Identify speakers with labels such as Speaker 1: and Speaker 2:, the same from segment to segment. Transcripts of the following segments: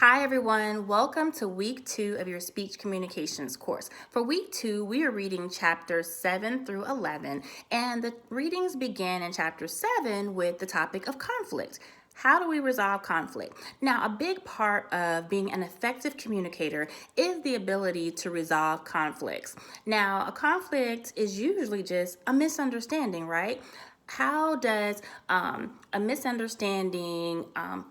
Speaker 1: Hi everyone, welcome to week 2 of your speech communications course. For week 2, we are reading chapters 7 through 11, and the readings begin in chapter 7 with the topic of conflict. How do we resolve conflict? Now, a big part of being an effective communicator is the ability to resolve conflicts. Now, a conflict is usually just a misunderstanding, right? How does a misunderstanding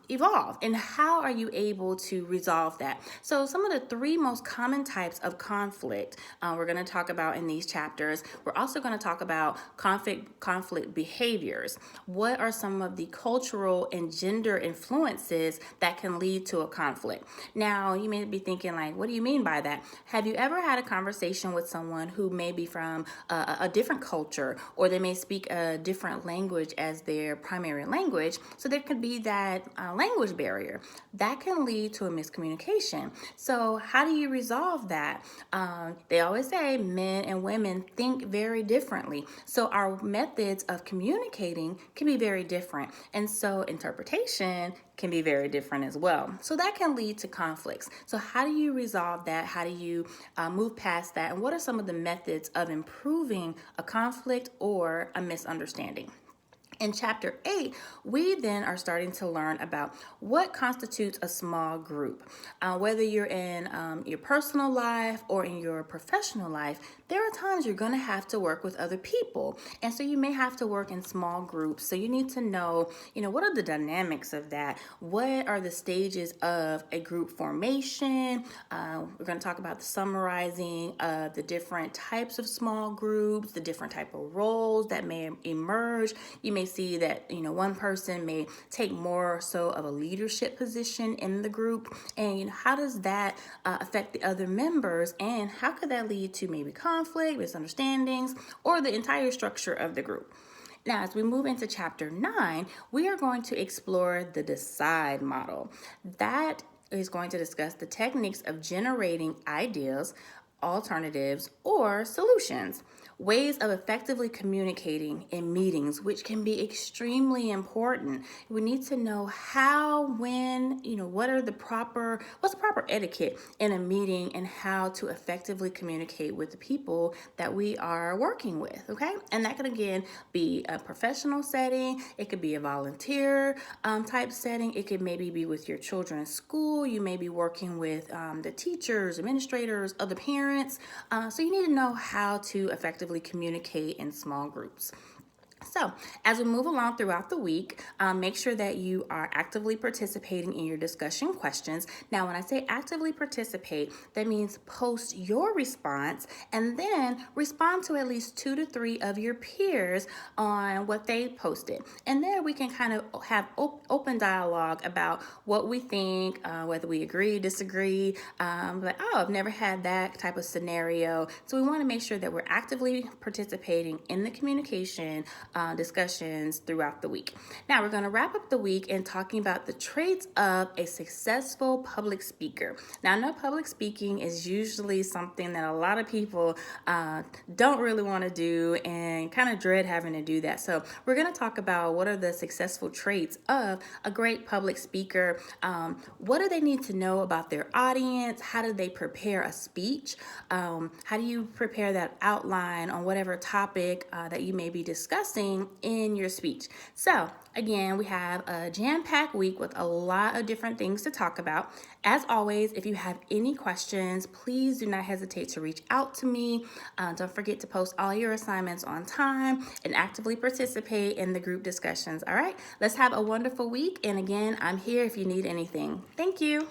Speaker 1: evolve, and how are you able to resolve that? So some of the 3 most common types of conflict we're going to talk about in these chapters. We're also going to talk about conflict behaviors. What are some of the cultural and gender influences that can lead to a conflict? Now, you may be thinking, like, what do you mean by that? Have you ever had a conversation with someone who may be from a different culture, or they may speak a different language as their primary language? So there could be that language barrier that can lead to a miscommunication. So how do you resolve that? They always say men and women think very differently, so our methods of communicating can be very different, and so interpretation can be very different as well. So that can lead to conflicts. So how do you resolve that? How do you move past that? And what are some of the methods of improving a conflict or a misunderstanding? In chapter 8, we then are starting to learn about what constitutes a small group. Whether you're in your personal life or in your professional life, there are times you're going to have to work with other people. And so you may have to work in small groups. So you need to know, what are the dynamics of that? What are the stages of a group formation? We're going to talk about the summarizing of the different types of small groups, the different type of roles that may emerge. You may see that one person may take more so of a leadership position in the group, and how does that affect the other members, and how could that lead to maybe conflict, misunderstandings, or the entire structure of the group? Now, as we move into chapter 9, we are going to explore the DECIDE model. That is going to discuss the techniques of generating ideas, alternatives, or solutions, ways of effectively communicating in meetings, which can be extremely important. We need to know how, when, what's the proper etiquette in a meeting, and how to effectively communicate with the people that we are working with, okay? And that can, again, be a professional setting. It could be a volunteer type setting. It could maybe be with your children in school. You may be working with the teachers, administrators, other parents. So you need to know how to effectively communicate in small groups. So as we move along throughout the week, make sure that you are actively participating in your discussion questions. Now, when I say actively participate, that means post your response and then respond to at least 2 to 3 of your peers on what they posted. And there we can kind of have open dialogue about what we think, whether we agree, disagree, I've never had that type of scenario. So we want to make sure that we're actively participating in the communication discussions throughout the week. Now, we're going to wrap up the week in talking about the traits of a successful public speaker. Now, I know public speaking is usually something that a lot of people don't really want to do and kind of dread having to do that. So we're going to talk about what are the successful traits of a great public speaker. What do they need to know about their audience? How do they prepare a speech? How do you prepare that outline on whatever topic that you may be discussing in your speech? So again, we have a jam-packed week with a lot of different things to talk about. As always, if you have any questions, please do not hesitate to reach out to me. Don't forget to post all your assignments on time and actively participate in the group discussions. All right, let's have a wonderful week. And again, I'm here if you need anything. Thank you.